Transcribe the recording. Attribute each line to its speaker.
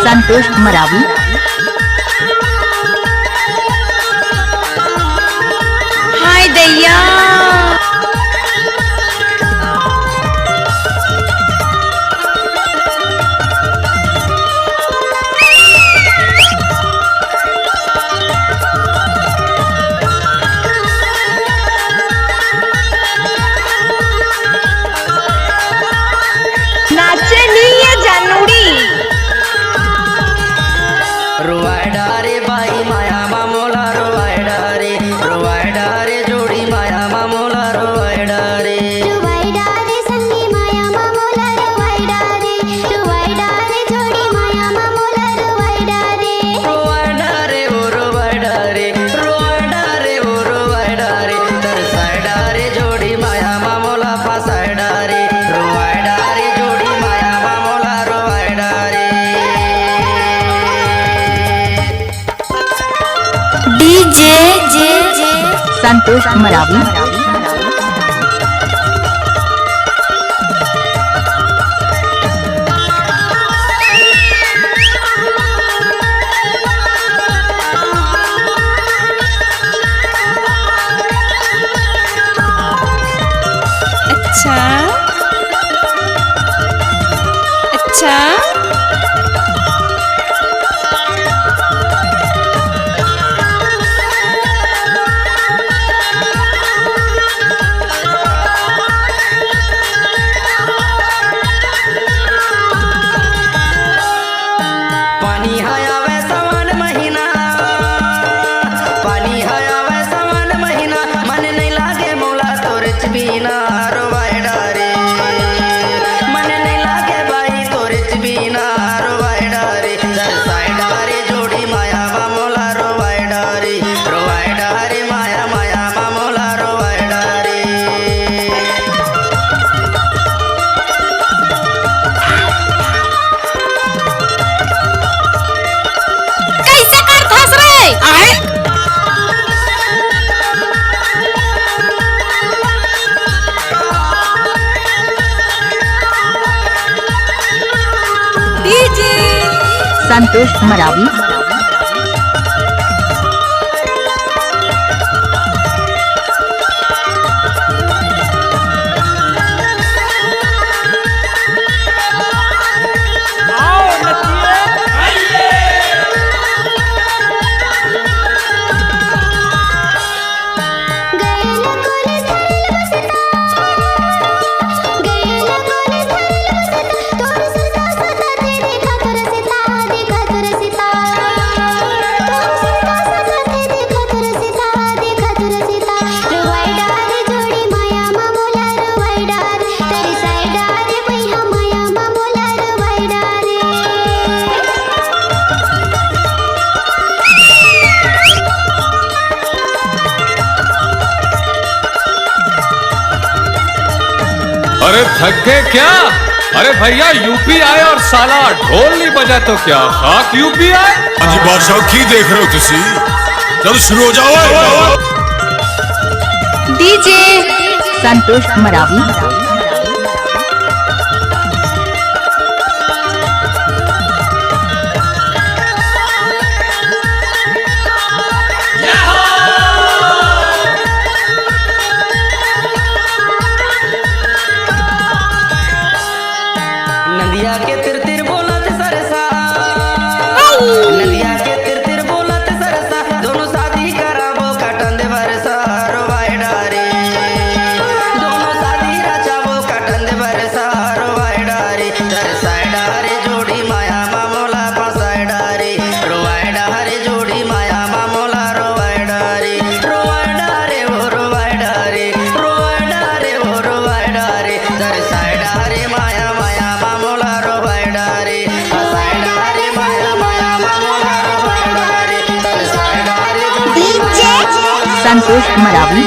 Speaker 1: संतोष मरावी।
Speaker 2: हाय दैया नाचे नहीं है जानूड़ी
Speaker 3: रुवायडा रे बाई माया मामोला रुवायडा रे जोड़ी माया मामोला रुवायडा रे
Speaker 4: संगी माया मामोला रुवायडा रे जोड़ी माया मामोला रुवायडा रे
Speaker 3: ओ रुवायडा रे तरसायडा रे जोड़ी माया मामोला फासायडा रे रुवायडा रे जोड़ी माया मामोला रुवायडा रे
Speaker 2: डीजे
Speaker 1: संतोष मरावी।
Speaker 2: अच्छा अच्छा
Speaker 3: पानी हयावे सवन महीना मन नहीं लागे मोला तोरच बीना रुवायडा रे मन नहीं लागे बाई तोरच बीना रुवायडा रे तरसायडा रे जोड़ी माया मामोला रुवायडा रे माया माया मामोला रुवायडा रे
Speaker 2: कैसे कर फंस रहे आए डीजे
Speaker 1: संतोष मरावी।
Speaker 5: अरे थक गए क्या? अरे भैया यूपी आए और साला ढोल नहीं बजा तो क्या खाक यूपी आए?
Speaker 6: जी बादशाह की देख रहे हो तुसी? चलो शुरू हो जाओ।
Speaker 2: डीजे
Speaker 1: संतोष मरावी।
Speaker 3: नदिया के तिर तिर बोलत सरसा दोनों शादी कराबो कटन दे बरसा रुवायडा रे दोनों शादी रचाबो कटन दे बरसा रुवायडा रे तरसायडा रे जोड़ी माया मामोला फासायडा रे रुवायडा रे जोड़ी माया मामोला रुवायडा रे तरसायडा रे माया माया मामोला रुवायडा रे फासायडा रे माया माया मामोला रुवायडा रे तरसायडा रे जोड़ी माया मामोला
Speaker 1: संतोष मरावी।